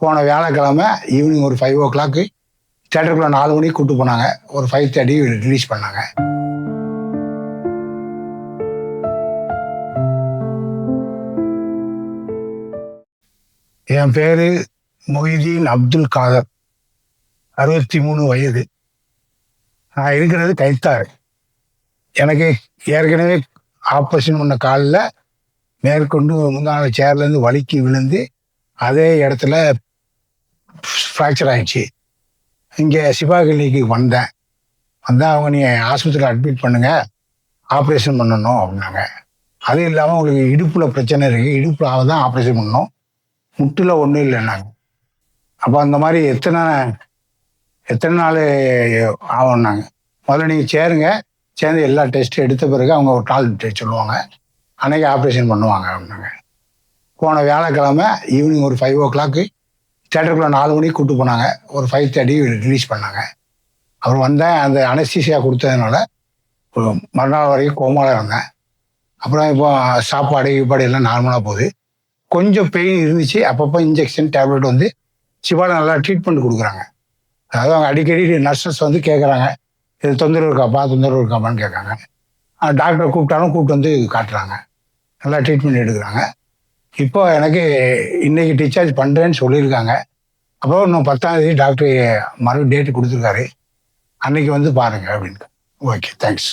போன வியாழக்கிழமை ஈவினிங் ஒரு 5 o'clock தேட்டருக்குள்ளே 4 மணிக்கு கூப்பிட்டு போனாங்க. ஒரு 5:30 ரிலீஸ் பண்ணாங்க. என் பேர் மொய்தீன் அப்துல் காதர். 63 வயது. நான் இருக்கிறது கைத்தாறு. எனக்கு ஏற்கனவே ஆப்ரேஷன் பண்ண காலில் மேற்கொண்டு முந்தான சேர்லேருந்து வலிக்கு விழுந்து அதே இடத்துல ஃப்ராக்சர் ஆயிடுச்சு. இங்கே சிவா கிளினிக்கு வந்தேன். அவங்க நீ ஆஸ்பத்திரியில் அட்மிட் பண்ணுங்க, ஆப்ரேஷன் பண்ணணும் அப்படின்னாங்க. அது இல்லாமல் உங்களுக்கு இடுப்பில் பிரச்சனை இருக்குது, இடுப்பில் தான் ஆப்ரேஷன் பண்ணணும், முட்டில் ஒன்றும் இல்லைன்னாங்க. அப்போ அந்த மாதிரி எத்தனை நாள் ஆகும்னாங்க. முதல்ல நீங்கள் சேர்ந்து எல்லா டெஸ்ட்டும் எடுத்த பிறகு அவங்க ஒரு நாள் சொல்லுவாங்க, அன்னைக்கு ஆப்ரேஷன் பண்ணுவாங்க அப்படின்னாங்க. போன வியாழக்கிழமை ஈவினிங் ஒரு 5 o'clock தேட்டருக்குள்ளே 4 மணிக்கு கூப்பிட்டு போனாங்க. ஒரு 5:30 ரிலீஸ் பண்ணாங்க. அப்புறம் வந்தேன். அந்த அனஸ்தீசியா கொடுத்ததுனால மறுநாள் வரைக்கும் கோமாவில் இருந்தேன். அப்புறம் இப்போ சாப்பாடு எல்லாம் நார்மலாக போகுது. கொஞ்சம் பெயின் இருந்துச்சு. அப்பப்போ இன்ஜெக்ஷன் டேப்லெட் வந்து சிவாவில் நல்லா ட்ரீட்மெண்ட் கொடுக்குறாங்க. அதாவது அவங்க அடிக்கடி நர்சஸ் வந்து கேட்குறாங்க, இது தொந்தரவு இருக்காப்பான்னு கேட்குறாங்க. டாக்டரை கூப்பிட்டு வந்து காட்டுறாங்க, நல்லா ட்ரீட்மெண்ட் எடுக்கிறாங்க. இப்போ எனக்கு இன்னைக்கு டிஸ்சார்ஜ் பண்ணுறேன்னு சொல்லியிருக்காங்க. அப்புறம் இன்னும் 10ஆம் தேதி டாக்டர் மறுபடியும் டேட்டு கொடுத்துருக்காரு, அன்னைக்கு வந்து பாருங்க அப்படின்னு. Okay, thanks.